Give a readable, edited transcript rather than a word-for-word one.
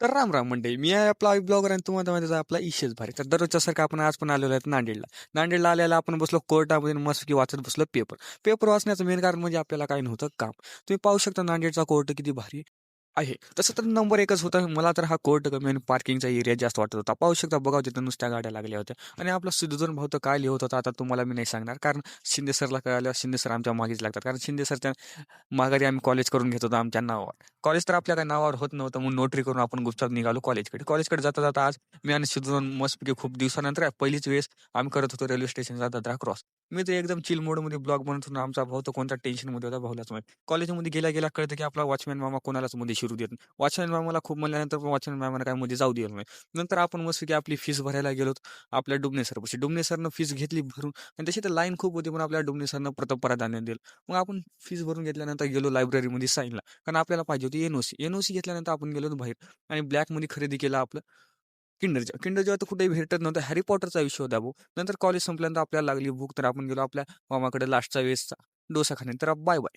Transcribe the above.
तर राम मंडळी. मी आहे आपला ब्लॉगर आणि तुम्हाला माहिती आहे आपला इशेच भारी. तर दररोजच्या सारखं आपण आज पण आलेलो आहेत नांदेडला. नांदेडला आलेला आपण बसलो कोर्टामध्ये आणि मस्तपैकी वाचत बसलो पेपर. पेपर वाचण्याचं मेन कारण म्हणजे आपल्याला काही नव्हतं काम. तुम्ही पाहू शकता नांदेडचा कोर्ट किती भारी आहे. तसं तर नंबर एकच होता. मला तर हा कोर्ट कमी आणि पार्किंगचा एरिया जास्त वाटत होता. पाहू शकता बघा तिथं नुसत्या गाड्या लागल्या होत्या आणि आपला सिद्धूधन भाऊ तर काय लिहत होता आता तुम्हाला मी नाही सांगणार. कारण शिंदे सरला कळाल्यावर शिंदे सर आमच्या मागेच लागतात. कारण शिंदे सरच्या माघारी आम्ही कॉलेज करून घेत होतो आमच्या नावावर. कॉलेज तर आपल्या काही नावावर होत नव्हतं म्हणून नोटरी करून आपण गुपचाप निघालो कॉलेजकडे. कॉलेजकडे जाता आज मी आणि सिद्धूधन मस्तपैकी खूप दिवसानंतर पहिलीच वेळेस आम्ही करत होतो रेल्वे स्टेशनचा दादरा क्रॉस. मी तर एकदम चिल मोडमध्ये ब्लॉग बनत होतो. आमचा भाऊ तर कोणत्या टेन्शनमध्ये होता भाऊलाच माहीत. कॉलेजमध्ये गेल्या कळतं की आपला वॉचमॅन मामा कोणालाच मध्ये शिरू देत नाही. वॉचमॅन मामाला खूप म्हणल्यानंतर पण वॉचमॅन मामाला काय मध्ये जाऊ दिलं नाही. नंतर आपण मस्तपैकी आपली फीस भरायला गेलो आपल्या डुबने सरपाशी. डुबने सरनं फीस घेतली भरून आणि तशी तर लाईन खूप होती पण आपल्या डुबने सरनं प्रथम प्राधान्य दिलं. मग आपण फीस भरून घेतल्यानंतर गेलो लायब्ररीमध्ये साईनला. कारण आपल्याला पाहिजे होती एन-ओ-सी. एन-ओ-सी घेतल्यानंतर आपण गेलो बाहेर आणि ब्लॅकमध्ये खरेदी केला आपलं किंडर जॉय. किंडर जॉय तर कुठेही भेटत नव्हतं. हॅरी पॉटरचा विषय होता भाऊ. नंतर कॉलेज संपल्यानंतर आपल्याला लागली भूक तर आपण गेलो आपल्या मामाकडे लास्टचा वेळेसचा डोसा खाण्यात. तर बाय बाय.